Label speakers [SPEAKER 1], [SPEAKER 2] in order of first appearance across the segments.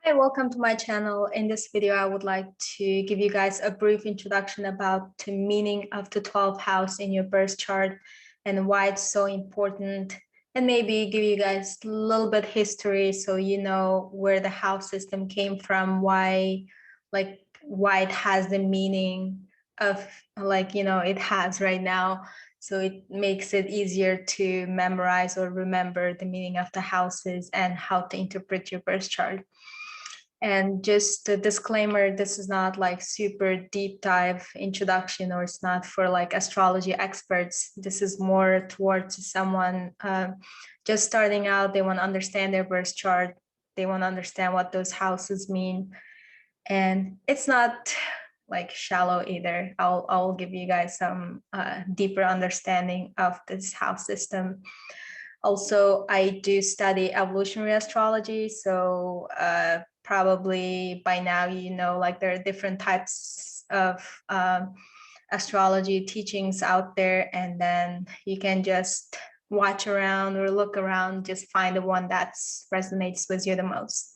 [SPEAKER 1] Hi, welcome to my channel. In this video, I would like to give you guys a brief introduction about the meaning of the 12th house in your birth chart and why it's so important, and maybe give you guys a little bit history so you know where the house system came from, why it has the meaning of it has right now. So it makes it easier to memorize or remember the meaning of the houses and how to interpret your birth chart. And just a disclaimer, this is not like super deep dive introduction, or it's not for like astrology experts. This is more towards someone just starting out. They want to understand their birth chart. They want to understand what those houses mean. And it's not like shallow either. I'll give you guys some deeper understanding of this house system. Also, I do study evolutionary astrology. So probably by now, you know, like there are different types of astrology teachings out there, and then you can just watch around or look around, just find the one that resonates with you the most.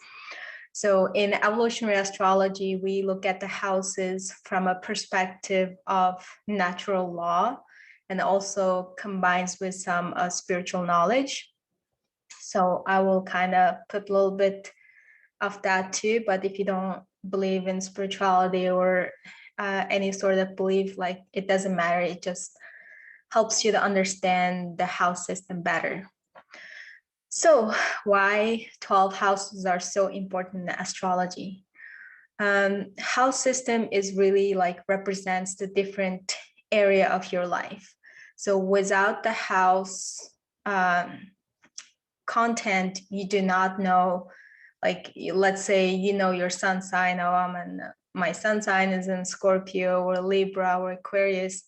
[SPEAKER 1] So in evolutionary astrology, we look at the houses from a perspective of natural law, and also combines with some spiritual knowledge. So I will kind of put a little bit of that too, but if you don't believe in spirituality or any sort of belief, like it doesn't matter, it just helps you to understand the house system better. So why 12 houses are so important in astrology? House system is really like represents the different area of your life. So without the house content, you do not know, like, let's say, you know, your sun sign. My sun sign is in Scorpio or Libra or Aquarius,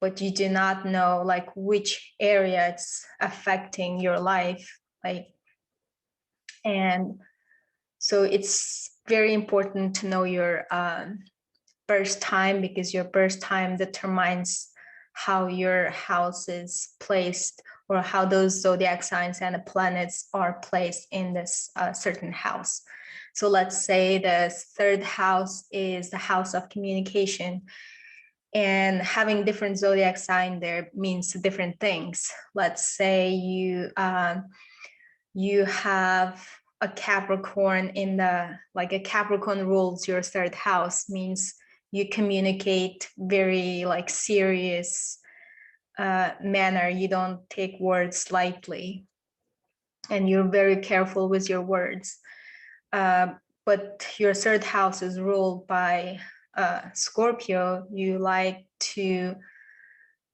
[SPEAKER 1] but you do not know like which area it's affecting your life. And so it's very important to know your birth time, because your birth time determines how your house is placed, or how those zodiac signs and the planets are placed in this certain house. So let's say the third house is the house of communication, and having different zodiac sign there means different things. Let's say you have a Capricorn in the, like a Capricorn rules your third house, means you communicate very like serious manner. You don't take words lightly, and you're very careful with your words. But your third house is ruled by Scorpio. You like to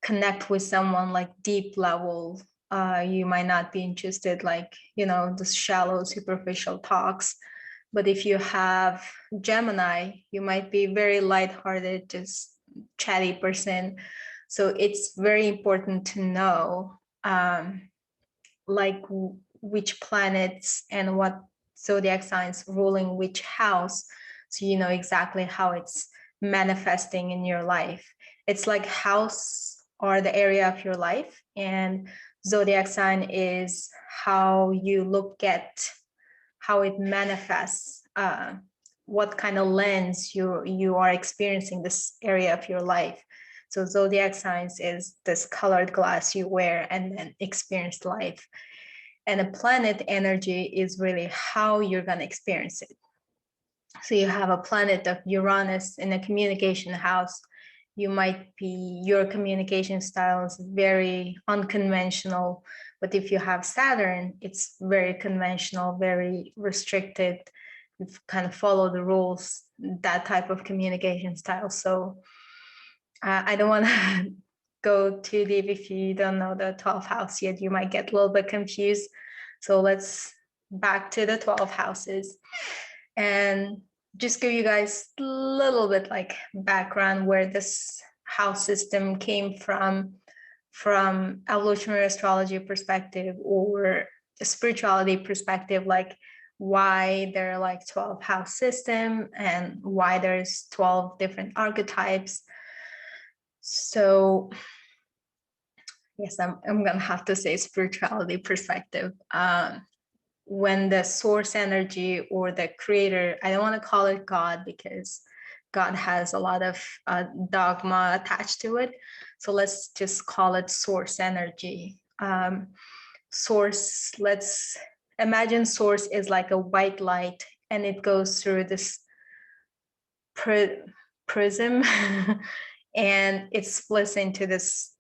[SPEAKER 1] connect with someone like deep level. You might not be interested, like, you know, the shallow superficial talks. But if you have Gemini, you might be very lighthearted, just chatty person. So it's very important to know like which planets and what zodiac signs ruling which house, so you know exactly how it's manifesting in your life. It's like house or the area of your life, and zodiac sign is how you look at how it manifests, what kind of lens you are experiencing this area of your life. So zodiac signs is this colored glass you wear and then experience life. And a planet energy is really how you're going to experience it. So you have a planet of Uranus in a communication house. You might be, your communication style is very unconventional, but if you have Saturn, it's very conventional, very restricted. You kind of follow the rules, that type of communication style. So I don't want to go too deep. If you don't know the 12th house yet, you might get a little bit confused. So let's back to the 12 houses and just give you guys a little bit like background where this house system came from evolutionary astrology perspective or a spirituality perspective, like why there are like 12 house system and why there's 12 different archetypes. So yes, I'm gonna have to say spirituality perspective. when the source energy or the creator, I don't want to call it God because God has a lot of dogma attached to it. So let's just call it source energy. Source, let's imagine source is like a white light and it goes through this prism and it splits into this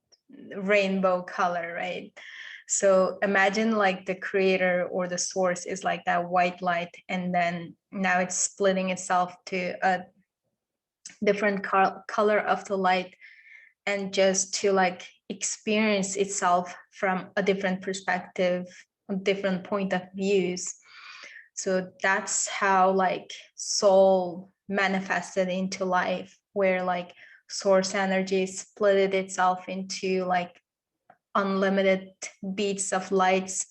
[SPEAKER 1] rainbow color, right? So imagine like the creator or the source is like that white light, and then now it's splitting itself to a different color of the light, and just to like experience itself from a different perspective, a different point of views. So that's how like soul manifested into life, where like source energy split itself into like unlimited beats of lights,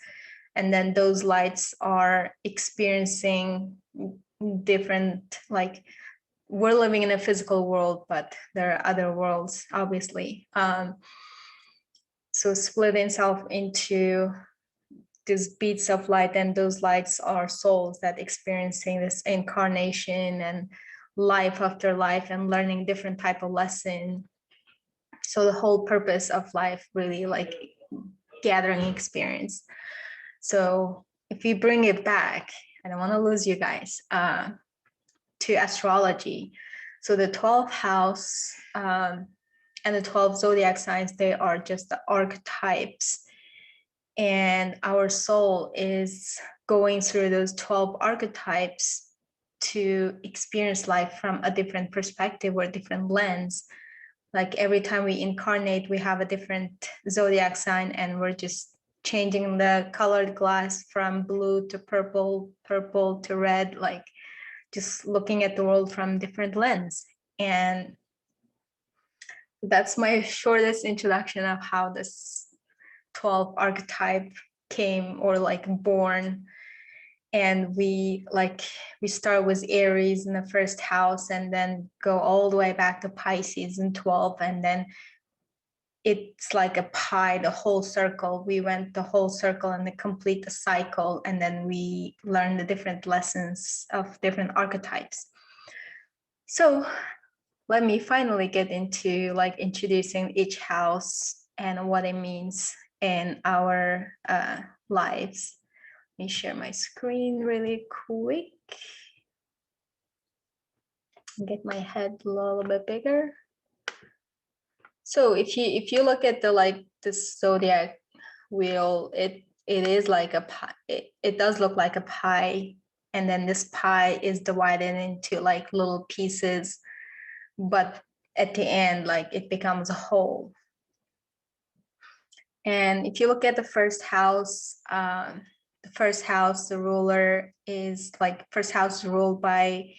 [SPEAKER 1] and then those lights are experiencing different, like we're living in a physical world, but there are other worlds, obviously. So split itself into these beats of light, and those lights are souls that experiencing this incarnation and life after life and learning different type of lesson. So the whole purpose of life really like gathering experience. So if you bring it back, I don't want to lose you guys, to astrology. So the 12th house and the 12 zodiac signs, they are just the archetypes. And our soul is going through those 12 archetypes to experience life from a different perspective or different lens. Like every time we incarnate, we have a different zodiac sign, and we're just changing the colored glass from blue to purple, purple to red, like just looking at the world from different lens. And that's my shortest introduction of how this 12 archetype came or like born. And we start with Aries in the first house, and then go all the way back to Pisces in 12, and then it's like a pie, the whole circle. We went the whole circle and complete the cycle, and then we learn the different lessons of different archetypes. So let me finally get into like introducing each house and what it means in our lives. Let me share my screen really quick. Get my head a little bit bigger. So if you look at the like this zodiac wheel, it is like a pie. It does look like a pie, and then this pie is divided into like little pieces, but at the end, like it becomes a whole. And if you look at the first house, the ruler is like first house ruled by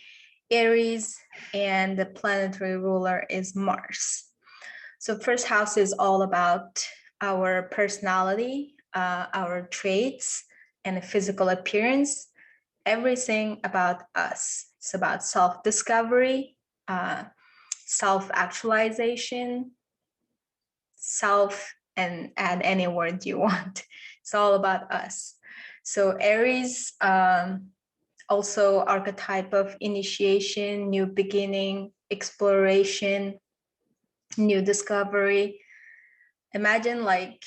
[SPEAKER 1] Aries, and the planetary ruler is Mars. So first house is all about our personality, our traits, and physical appearance, everything about us. It's about self-discovery, self-actualization, self, and add any word you want. It's all about us. So Aries, also archetype of initiation, new beginning, exploration, new discovery. Imagine like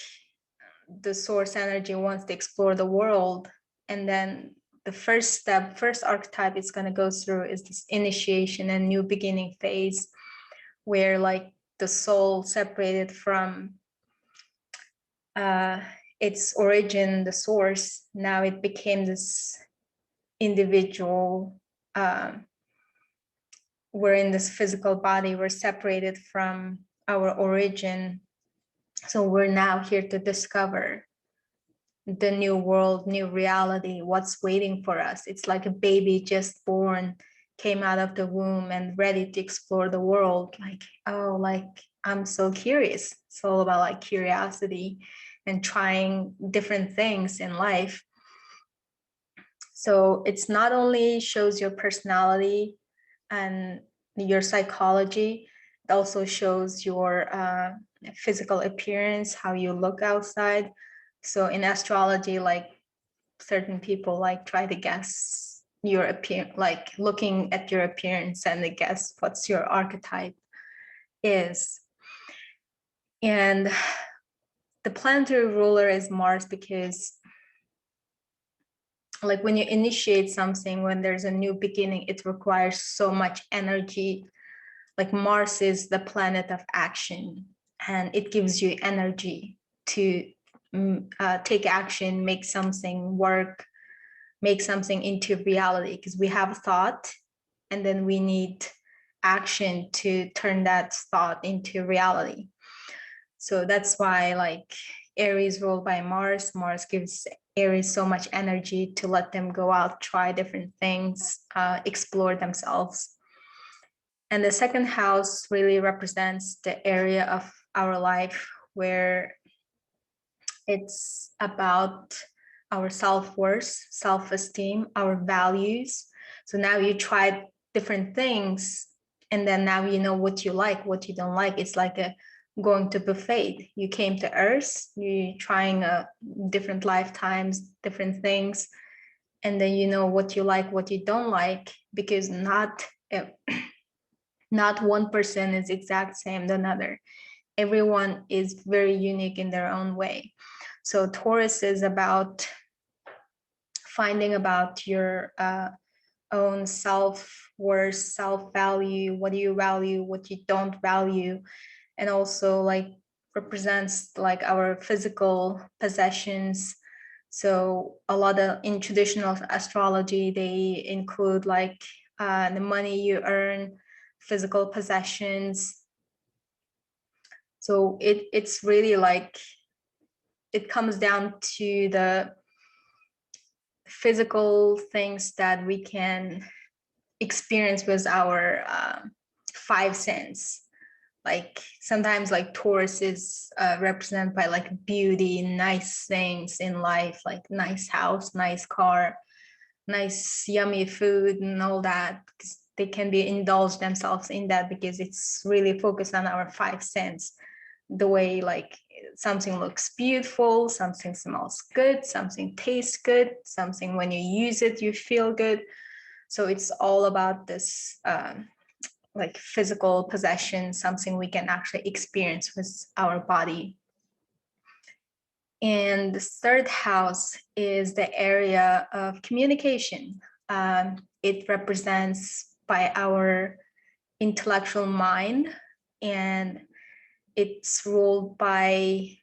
[SPEAKER 1] the source energy wants to explore the world, and then the first archetype it's going to go through is this initiation and new beginning phase, where like the soul separated from its origin, the source. Now it became this individual. We're in this physical body, we're separated from our origin. So we're now here to discover the new world, new reality, what's waiting for us. It's like a baby just born, came out of the womb and ready to explore the world. Like, oh, like I'm so curious. It's all about like curiosity and trying different things in life. So it's not only shows your personality and your psychology, it also shows your physical appearance, how you look outside. So in astrology, like certain people like try to guess your appearance, like looking at your appearance and they guess what's your archetype is. And the planetary ruler is Mars, because like when you initiate something, when there's a new beginning, it requires so much energy. Like Mars is the planet of action, and it gives you energy to take action, make something work, make something into reality, because we have a thought and then we need action to turn that thought into reality. So that's why like Aries ruled by Mars, Mars gives Aries so much energy to let them go out, try different things, explore themselves. And the second house really represents the area of our life where it's about our self-worth, self-esteem, our values. So now you tried different things, and then now you know what you like, what you don't like. It's like going to buffet. You came to Earth, you trying different lifetimes, different things, and then you know what you like, what you don't like, because not one person is exact same than another. Everyone is very unique in their own way. So Taurus is about finding about your own self-worth, self-value, what do you value, what you don't value, and also like represents like our physical possessions. So a lot of in traditional astrology, they include like the money you earn, physical possessions. So it's really like, it comes down to the physical things that we can experience with our five sense. Like sometimes like Taurus is represented by like beauty, nice things in life, like nice house, nice car, nice yummy food and all that. They can be indulge themselves in that because it's really focused on our five sense. The way like something looks beautiful, something smells good, something tastes good, something when you use it you feel good. So it's all about this like physical possession, something we can actually experience with our body. And the third house is the area of communication. It represents by our intellectual mind, and it's ruled by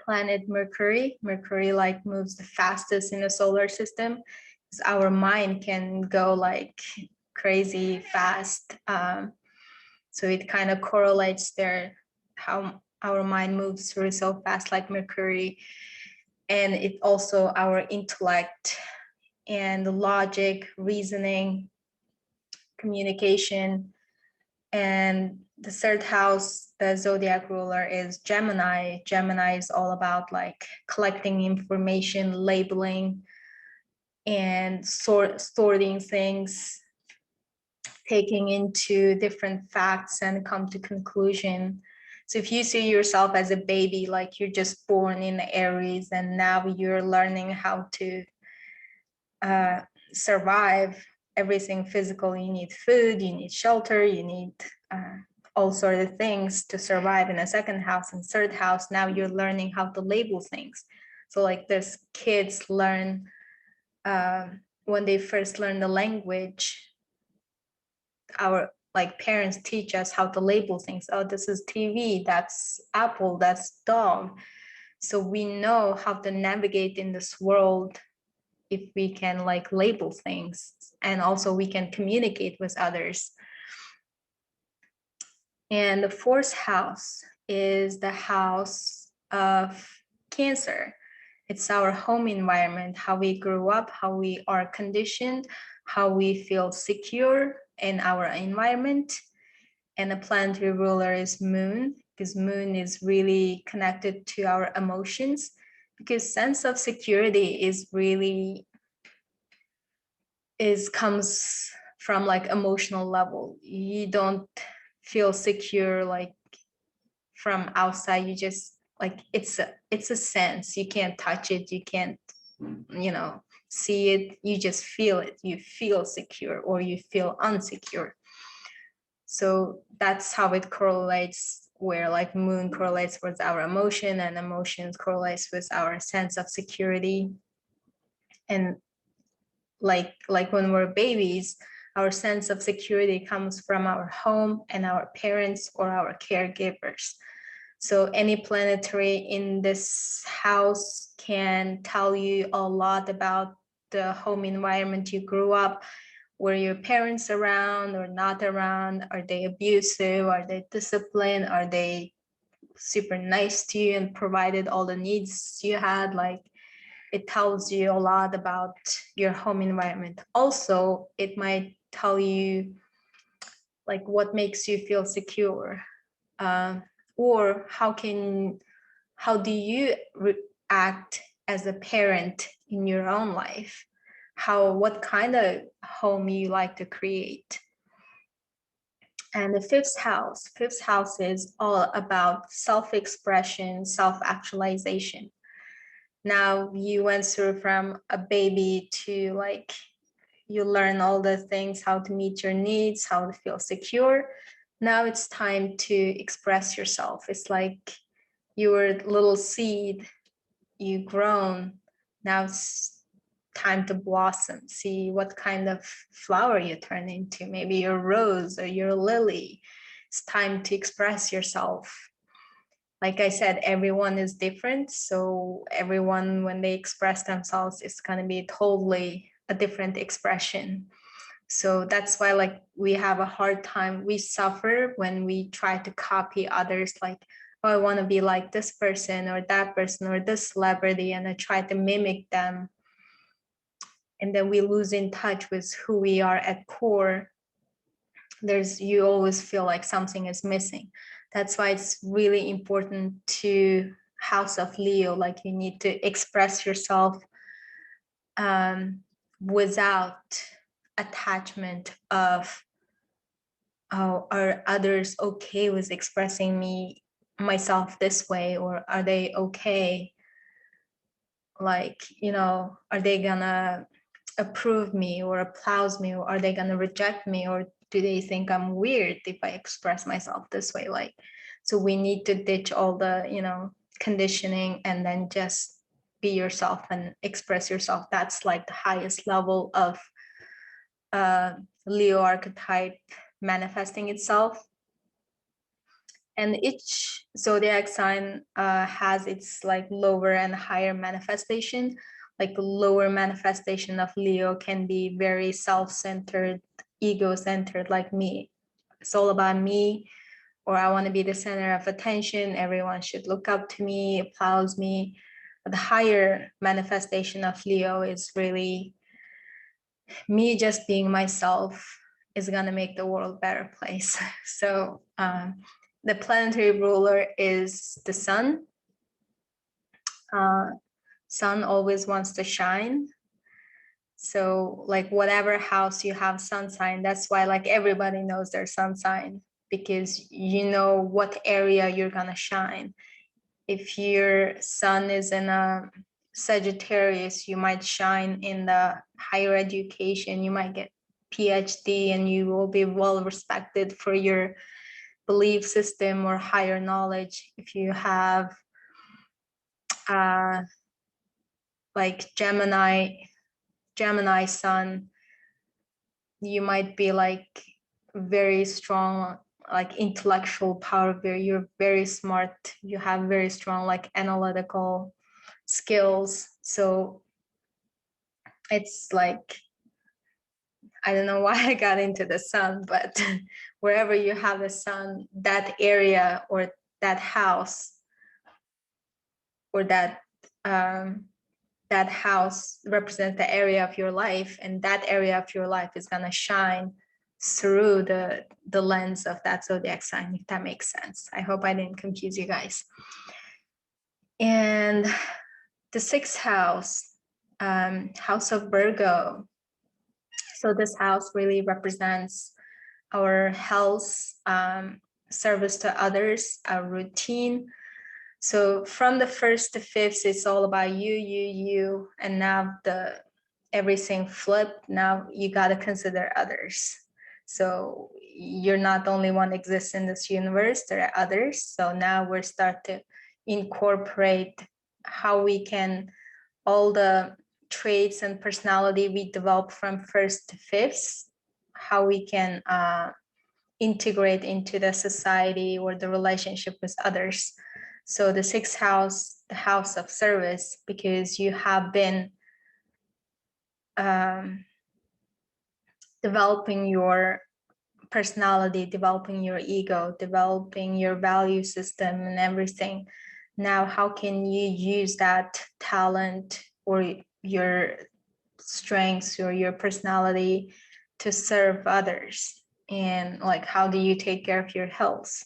[SPEAKER 1] planet Mercury. Mercury like moves the fastest in the solar system. Our mind can go like crazy fast. So it kind of correlates there, how our mind moves really so fast like Mercury. And it also our intellect and logic, reasoning, communication. And the third house, the zodiac ruler, is Gemini. Gemini is all about like collecting information, labeling, and sorting things, taking into different facts and come to conclusion. So if you see yourself as a baby, like you're just born in Aries and now you're learning how to survive everything physical, you need food, you need shelter, you need all sorts of things to survive in a second house and third house. Now you're learning how to label things. So like this kids learn when they first learn the language, our like parents teach us how to label things. Oh, this is TV, that's apple, that's dog. So we know how to navigate in this world if we can like label things, and also we can communicate with others. And the fourth house is the house of Cancer. It's our home environment, how we grew up, how we are conditioned, how we feel secure in our environment. And the planetary ruler is Moon, because Moon is really connected to our emotions, because sense of security is really comes from like emotional level. You don't feel secure like from outside. You just like it's a sense. You can't touch it, you can't you know, see it, you just feel it. You feel secure or you feel unsecure. So that's how it correlates, where like moon correlates with our emotion and emotions correlates with our sense of security. And like when we're babies, our sense of security comes from our home and our parents or our caregivers. So any planetary in this house can tell you a lot about the home environment you grew up. Were your parents around or not around? Are they abusive? Are they disciplined? Are they super nice to you and provided all the needs you had? Like, it tells you a lot about your home environment. Also, it might tell you like what makes you feel secure, or how do you act as a parent in your own life? What kind of home you like to create? And the fifth house is all about self-expression, self-actualization. Now you went through from a baby to like, you learn all the things, how to meet your needs, how to feel secure. Now it's time to express yourself. It's like you were a little seed, you grown. Now it's time to blossom. See what kind of flower you turn into. Maybe you're a rose or you're a lily. It's time to express yourself. Like I said, everyone is different. So everyone, when they express themselves, it's going to be totally a different expression. So that's why like we have a hard time, we suffer when we try to copy others, like, oh, I want to be like this person or that person or this celebrity, and I try to mimic them. And then we lose in touch with who we are at core. You always feel like something is missing. That's why it's really important to House of Leo, like you need to express yourself without attachment of, oh, are others okay with expressing myself this way, or are they okay, like, you know, are they gonna approve me or applaud me, or are they gonna reject me, or do they think I'm weird if I express myself this way? Like, so we need to ditch all the, you know, conditioning and then just be yourself and express yourself. That's like the highest level of Leo archetype manifesting itself. And each zodiac sign has its like lower and higher manifestation. Like the lower manifestation of Leo can be very self-centered, ego-centered, like me. It's all about me, or I want to be the center of attention. Everyone should look up to me, applause me. But the higher manifestation of Leo is really me just being myself is going to make the world a better place. So the planetary ruler is the sun. Sun always wants to shine. So like whatever house you have sun sign, that's why like everybody knows their sun sign, because you know what area you're gonna shine. If your sun is in a Sagittarius, you might shine in the higher education, you might get PhD, and you will be well respected for your belief system or higher knowledge. If you have like Gemini sun, you might be like very strong, like intellectual power, you're very smart, you have very strong like analytical skills. So it's like, I don't know why I got into the sun, but wherever you have a sun, that area or that house or that house represents the area of your life, and that area of your life is going to shine through the lens of that zodiac sign, if that makes sense. I hope I didn't confuse you guys. And the sixth house, house of Virgo. So this house really represents our health, service to others, our routine. So from the first to fifth, it's all about you, and now everything flipped. Now you got to consider others. So you're not the only one exists in this universe, there are others. So now we're start to incorporate how we can, all the traits and personality we develop from first to fifth, how we can integrate into the society or the relationship with others. So the sixth house, the house of service, because you have been developing your personality, developing your ego, developing your value system and everything. Now, how can you use that talent or your strengths or your personality to serve others? And like, how do you take care of your health?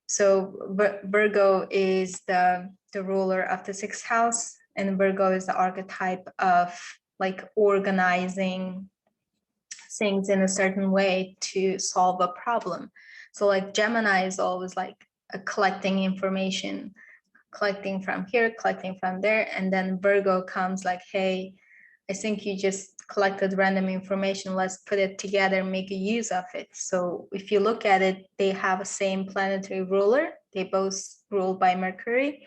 [SPEAKER 1] So Virgo is the ruler of the sixth house, and Virgo is the archetype of like organizing things in a certain way to solve a problem. So like Gemini is always like collecting information, collecting from here, collecting from there, and then Virgo comes like, hey, I think you just collected random information, let's put it together, make a use of it. So if you look at it, they have the same planetary ruler, they both ruled by Mercury.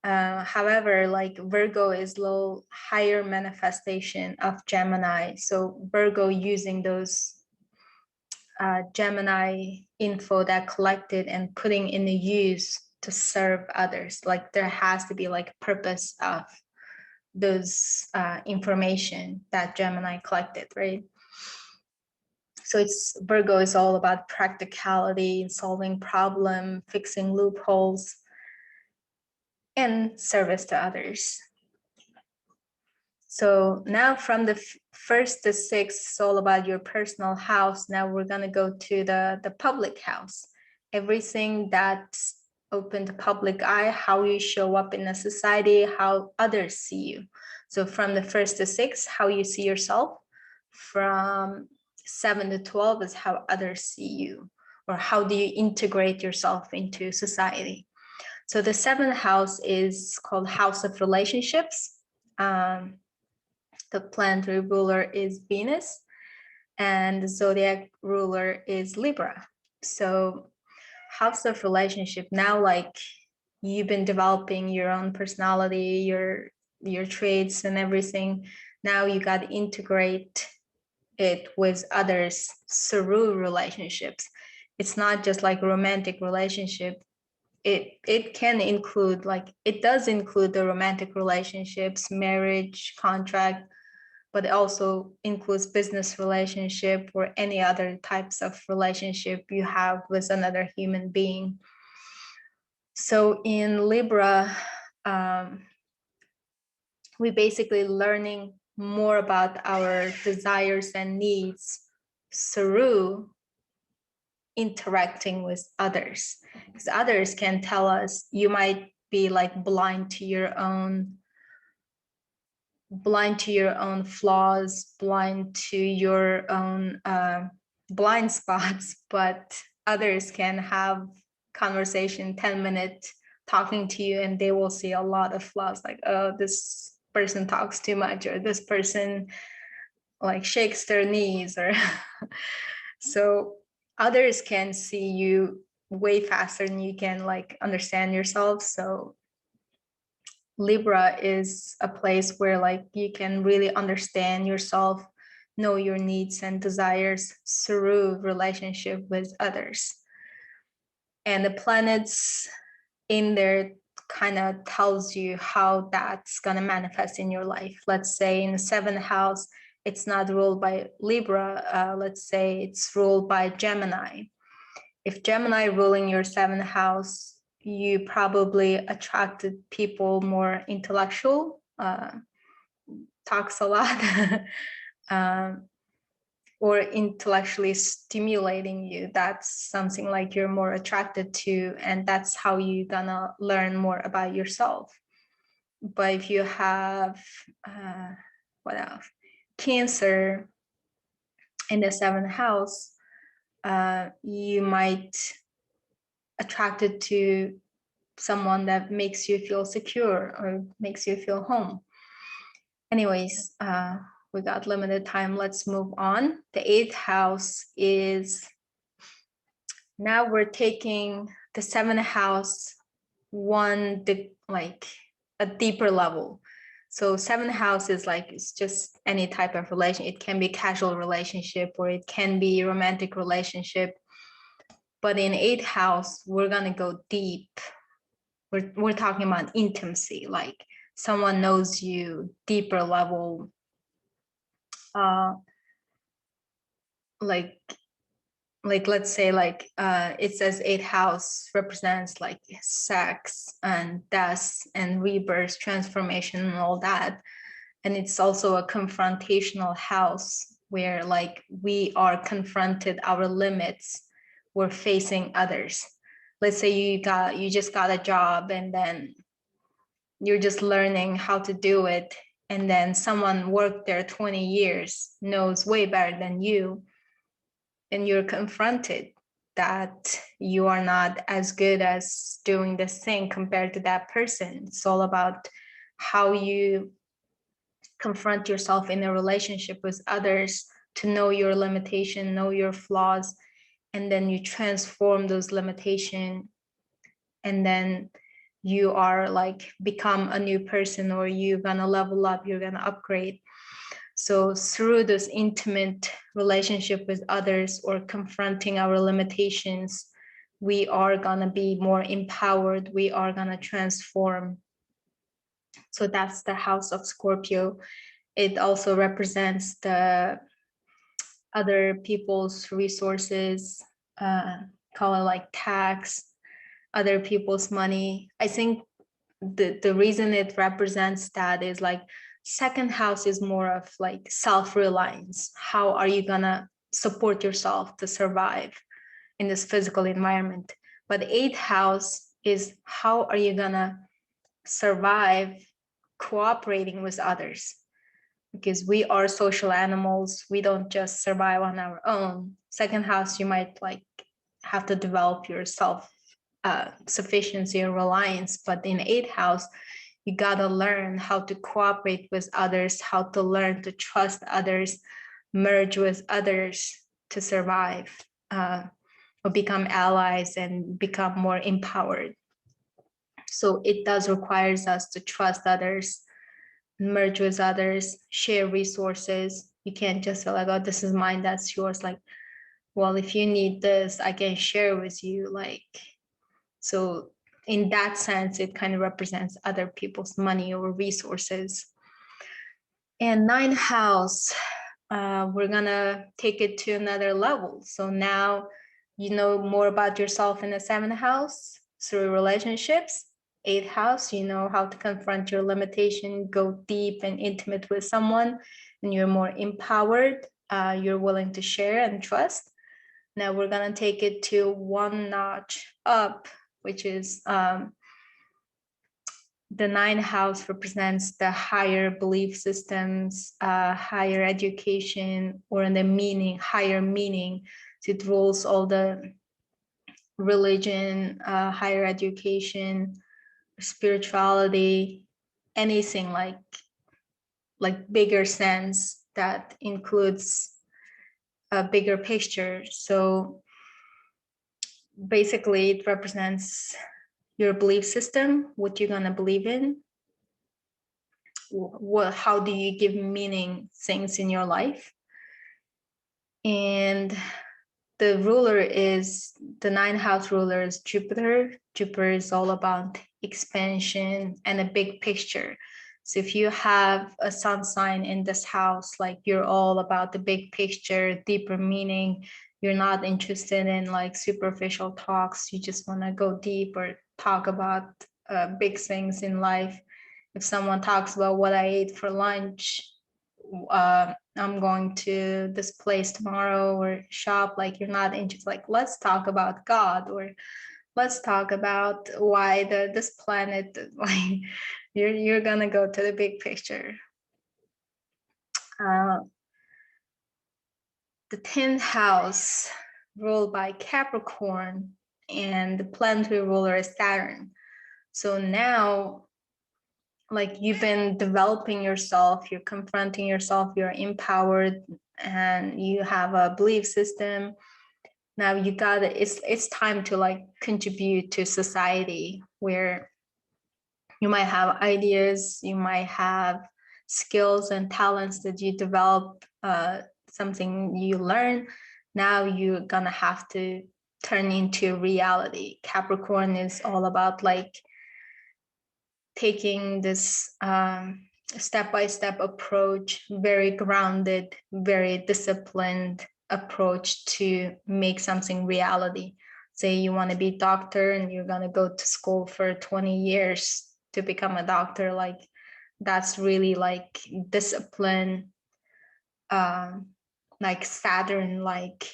[SPEAKER 1] However, like Virgo is a little higher manifestation of Gemini. So Virgo using those Gemini info that collected and putting in the use to serve others. Like there has to be like purpose of those information that Gemini collected, right? So it's Virgo is all about practicality, solving problem, fixing loopholes, and service to others. So now from the first to sixth, it's all about your personal house. Now we're gonna go to the public house. Everything that's open to public eye, how you show up in a society, how others see you. So from the first to sixth, how you see yourself. From 7 to 12 is how others see you, or how do you integrate yourself into society. So the seventh house is called House of Relationships. The planetary ruler is Venus, and the zodiac ruler is Libra. So house of relationship, now like you've been developing your own personality, your traits and everything. Now you got to integrate it with others through relationships. It's not just like romantic relationship. It can include, like it does include the romantic relationships, marriage, contract, but it also includes business relationship or any other types of relationship you have with another human being. So in Libra, we basically learning more about our desires and needs through interacting with others, because others can tell us, you might be like blind to your own flaws, blind to your own blind spots, but others can have conversation 10 minutes talking to you and they will see a lot of flaws, like, oh, this person talks too much, or this person like shakes their knees, or so others can see you way faster than you can like understand yourself. So Libra is a place where like you can really understand yourself, know your needs and desires through relationship with others. And the planets in there kind of tells you how that's going to manifest in your life. Let's say in the seventh house, it's not ruled by Libra. Let's say it's ruled by Gemini. If Gemini ruling your seventh house, you probably attracted people more intellectual, talks a lot, or intellectually stimulating you. That's something like you're more attracted to, and that's how you're gonna learn more about yourself. But if you have, what else? Cancer in the seventh house, you might attracted to someone that makes you feel secure or makes you feel home. Anyways, we got limited time. Let's move on. The 8th house is, now we're taking the 7th house like a deeper level. So 7th house is like, it's just any type of relation. It can be casual relationship or it can be romantic relationship. But in 8th house, we're gonna go deep. We're talking about intimacy, like someone knows you deeper level. Like let's say like it says 8th house represents like sex and death and rebirth, transformation and all that. And it's also a confrontational house where like we are confronted our limits, we're facing others. Let's say you just got a job and then you're just learning how to do it, and then someone worked there 20 years, knows way better than you, and you're confronted that you are not as good as doing this thing compared to that person. It's all about how you confront yourself in a relationship with others, to know your limitation, know your flaws, and then you transform those limitations, and then you are like become a new person, or you're gonna level up, you're gonna upgrade. So through this intimate relationship with others or confronting our limitations, we are gonna be more empowered, we are gonna transform. So that's the house of Scorpio. It also represents the other people's resources, call it like tax, other people's money. I think the reason it represents that is like 2nd house is more of like self-reliance. How are you gonna support yourself to survive in this physical environment? But 8th house is how are you gonna survive cooperating with others? Because we are social animals, we don't just survive on our own. 2nd house, you might like have to develop your self sufficiency or reliance, but in 8th house, you gotta learn how to cooperate with others, how to learn to trust others, merge with others to survive, or become allies and become more empowered. So it does requires us to trust others, merge with others, share resources. You can't just say like, oh, this is mine, that's yours. Like, well, if you need this, I can share with you. Like, so in that sense, it kind of represents other people's money or resources. And 9th house, we're gonna take it to another level. So now you know more about yourself in the 7th house through relationships. 8th house, you know how to confront your limitation, go deep and intimate with someone, and you're more empowered. You're willing to share and trust. Now we're gonna take it to one notch up, which is the 9th house represents the higher belief systems, higher education, or in the meaning, higher meaning. So it rules all the religion, higher education, spirituality, anything like bigger sense that includes a bigger picture. So basically it represents your belief system, what you're gonna believe in, how do you give meaning things in your life. And the ruler is, the 9th house ruler is Jupiter. Jupiter is all about expansion and a big picture. So if you have a sun sign in this house, like you're all about the big picture, deeper meaning, you're not interested in like superficial talks, you just want to go deep or talk about big things in life. If someone talks about what I ate for lunch, I'm going to this place tomorrow or shop, like you're not interested, like let's talk about God, or let's talk about why this planet, like you're gonna go to the big picture. The 10th house ruled by Capricorn and the planetary ruler is Saturn. So now, like, you've been developing yourself, you're confronting yourself, you're empowered, and you have a belief system. Now you gotta, it's time to like contribute to society, where you might have ideas, you might have skills and talents that you develop, something you learn. Now you're gonna have to turn into reality. Capricorn is all about like taking this step-by-step approach, very grounded, very disciplined approach to make something reality. Say you want to be a doctor and you're going to go to school for 20 years to become a doctor. Like, that's really like discipline, like Saturn, like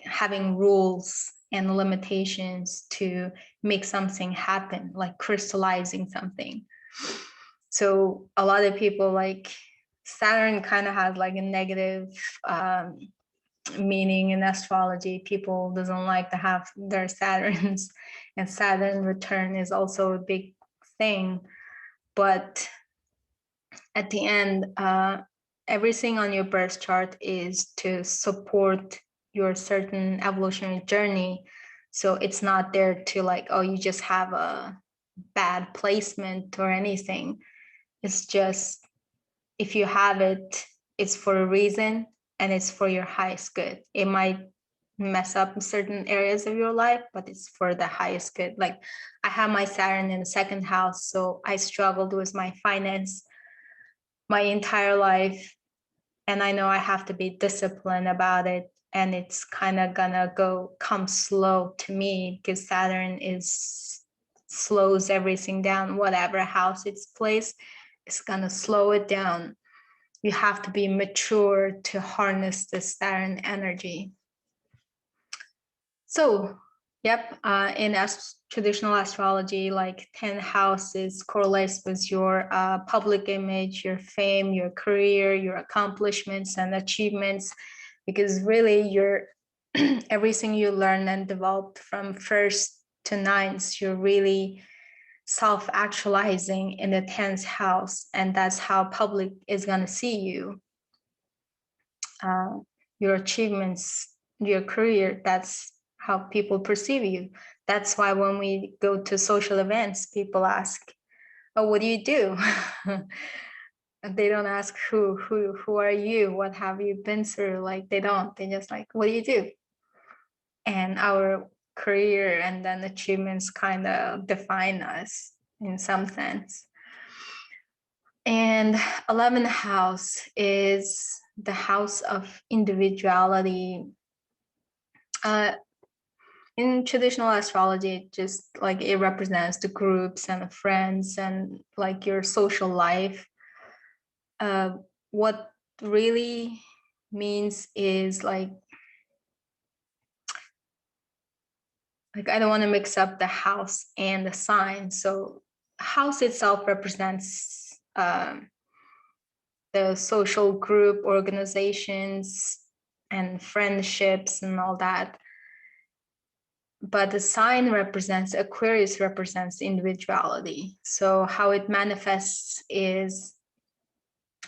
[SPEAKER 1] having rules and limitations to make something happen, like crystallizing something. So a lot of people, like, Saturn kind of has like a negative meaning in astrology. People doesn't like to have their Saturns, and Saturn return is also a big thing. But at the end, everything on your birth chart is to support your certain evolutionary journey. So it's not there to like, oh, you just have a bad placement or anything. It's just, if you have it, it's for a reason, and it's for your highest good. It might mess up certain areas of your life, but it's for the highest good. Like, I have my Saturn in the second house, so I struggled with my finance my entire life, and I know I have to be disciplined about it, and it's kind of gonna come slow to me, because Saturn slows everything down. Whatever house it's placed, it's gonna slow it down. You have to be mature to harness the Saturn energy. So, yep, in traditional astrology, like 10 houses correlates with your public image, your fame, your career, your accomplishments and achievements, because really your everything you learn and develop from first to ninth, you're really self-actualizing in the 10th house, and that's how public is going to see you. Your achievements, your career, that's how people perceive you. That's why when we go to social events, people ask, oh, what do you do? They don't ask who are you, what have you been through? Like, they just like, what do you do? And our career and then achievements kind of define us in some sense. And 11th house is the house of individuality. In traditional astrology, just like it represents the groups and the friends and like your social life. What really means is like I don't want to mix up the house and the sign. So house itself represents the social group, organizations, and friendships and all that. But the sign represents, Aquarius represents individuality. So how it manifests is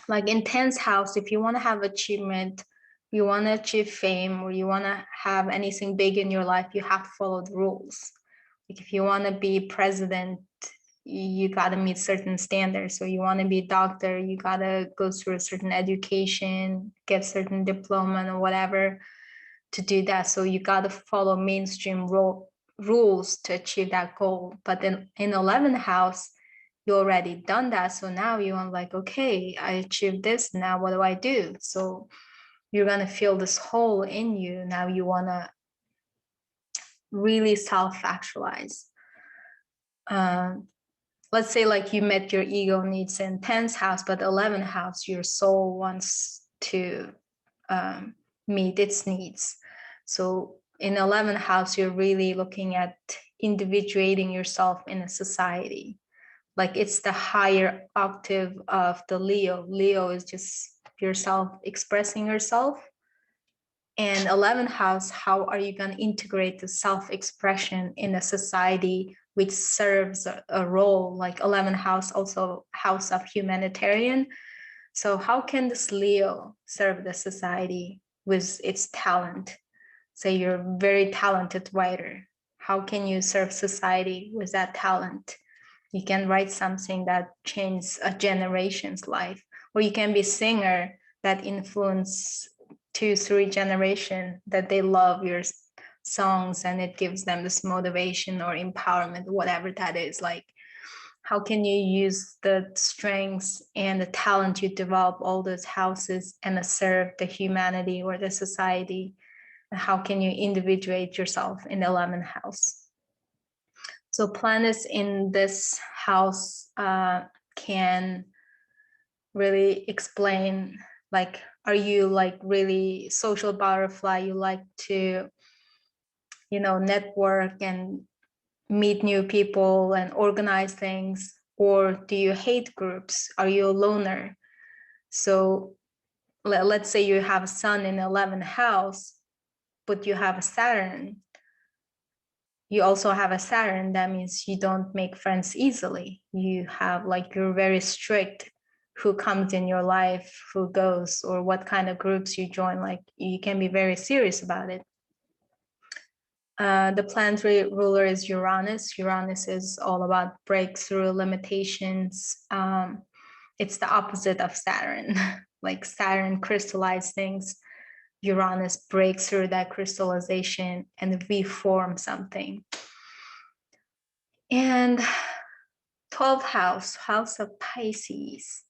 [SPEAKER 1] like in 10th house, if you want to have achievement, you want to achieve fame, or you want to have anything big in your life, you have to follow the rules. Like if you want to be president, you got to meet certain standards. So you want to be a doctor, you got to go through a certain education, get certain diploma or whatever to do that. So you got to follow mainstream rules to achieve that goal. But then in 11th house, you already done that. So now you want like, okay, I achieved this. Now what do I do? So you're going to feel this hole in you. Now you want to really self-actualize. Let's say like you met your ego needs in 10th house, but 11th house, your soul wants to meet its needs. So in 11th house, you're really looking at individuating yourself in a society. Like it's the higher octave of the Leo. Leo is just yourself expressing yourself. And 11th house, how are you going to integrate the self-expression in a society which serves a role? Like 11th house, also house of humanitarian. So how can this Leo serve the society with its talent? Say you're a very talented writer. How can you serve society with that talent? You can write something that changes a generation's life, or you can be a singer that influence 2-3 generation, that they love your songs and it gives them this motivation or empowerment, whatever that is. Like, how can you use the strengths and the talent you develop all those houses and serve the humanity or the society? And how can you individuate yourself in the 11th house? So planets in this house can really explain, like, are you like really social butterfly? You like to, network and meet new people and organize things, or do you hate groups? Are you a loner? So let's say you have a sun in the 11th house, but you have a Saturn. You also have a Saturn. That means you don't make friends easily. You have like, you're very strict who comes in your life, who goes, or what kind of groups you join. Like, you can be very serious about it. The planetary ruler is Uranus. Uranus is all about breakthrough, limitations. It's the opposite of Saturn. Like Saturn crystallizes things. Uranus breaks through that crystallization and reform something. And 12th house, house of Pisces.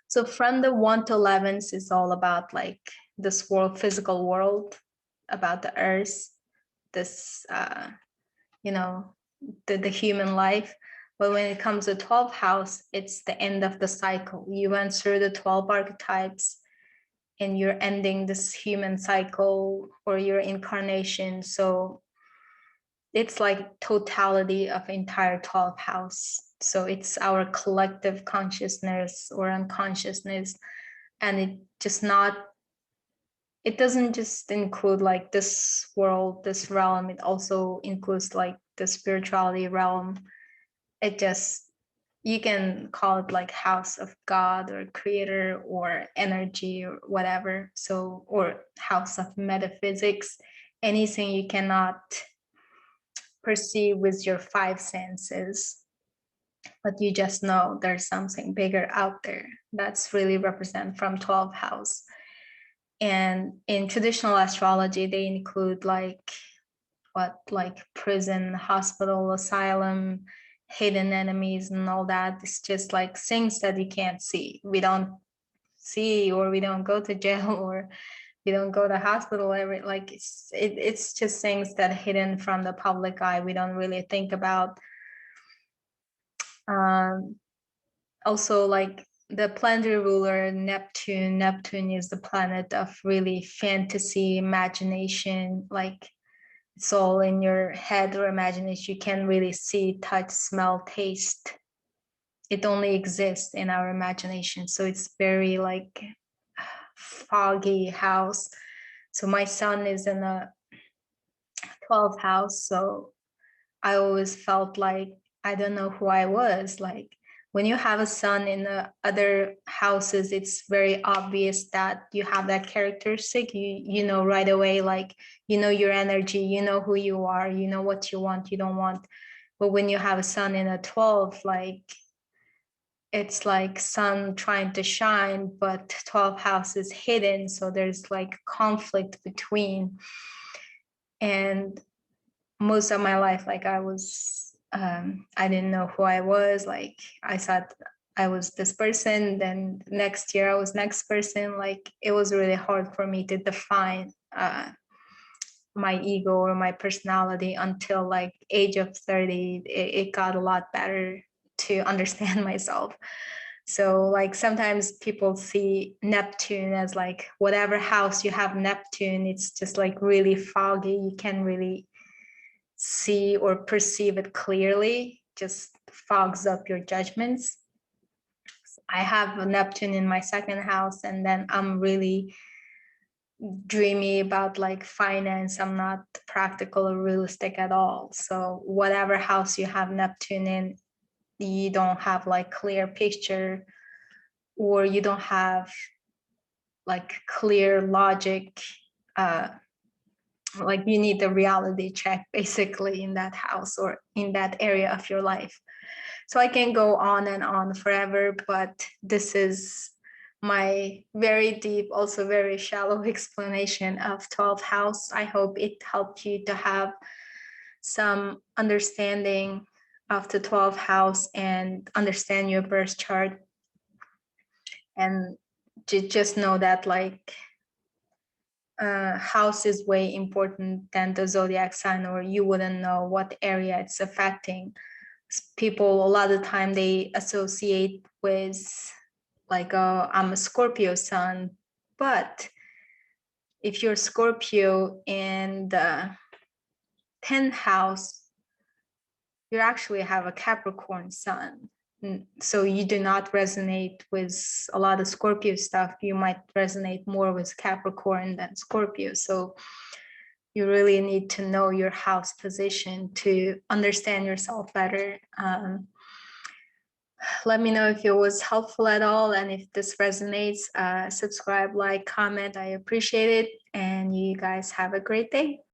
[SPEAKER 1] So from the 1 to 11th is all about like this world, physical world, about the earth, this, the human life. But when it comes to 12th house, it's the end of the cycle. You went through the 12 archetypes and you're ending this human cycle or your incarnation. So it's like totality of entire 12th house. So it's our collective consciousness or unconsciousness. And it doesn't just include like this world, this realm. It also includes like the spirituality realm. You can call it like house of God or creator or energy or whatever. So, or house of metaphysics, anything you cannot perceive with your 5 senses, but you just know there's something bigger out there. That's really represent from 12th house. And in traditional astrology, they include like prison, hospital, asylum, hidden enemies and all that. It's just like things that you can't see. We don't see, or we don't go to jail, or we don't go to hospital it's just things that are hidden from the public eye. We don't really think about. Also, like the planetary ruler Neptune is the planet of really fantasy, imagination. Like, it's all in your head or imagination. You can really see, touch, smell, taste. It only exists in our imagination. So it's very like foggy house. So my son is in a 12th house. So I always felt like I don't know who I was. Like, when you have a son in the other houses, it's very obvious that you have that characteristic. You know right away, like, your energy, who you are, what you want, you don't want. But when you have a sun in a 12, like, it's like sun trying to shine, but 12th house is hidden. So there's like conflict between. And most of my life, like, I didn't know who I was. Like, I thought I was this person, then next year I was next person. Like, it was really hard for me to define my ego or my personality until like age of 30. It got a lot better to understand myself. So like sometimes people see Neptune as like, whatever house you have Neptune, it's just like really foggy. You can't really see or perceive it clearly, just fogs up your judgments. I have a Neptune in my second house, and then I'm really dreamy about like finance. I'm not practical or realistic at all. So whatever house you have Neptune in, you don't have like clear picture, or you don't have like clear logic, like you need a reality check basically in that house or in that area of your life. So I can go on and on forever, but this is my very deep, also very shallow explanation of 12th house. I hope it helped you to have some understanding of the 12th house and understand your birth chart, and to just know that like house is way important than the zodiac sign, or you wouldn't know what area it's affecting. People a lot of time they associate with like I'm a Scorpio sun, but if you're Scorpio in the 10th house, you actually have a Capricorn sun. So you do not resonate with a lot of Scorpio stuff. You might resonate more with Capricorn than Scorpio. So you really need to know your house position to understand yourself better. Let me know if it was helpful at all, and if this resonates, subscribe, like, comment. I appreciate it, and you guys have a great day.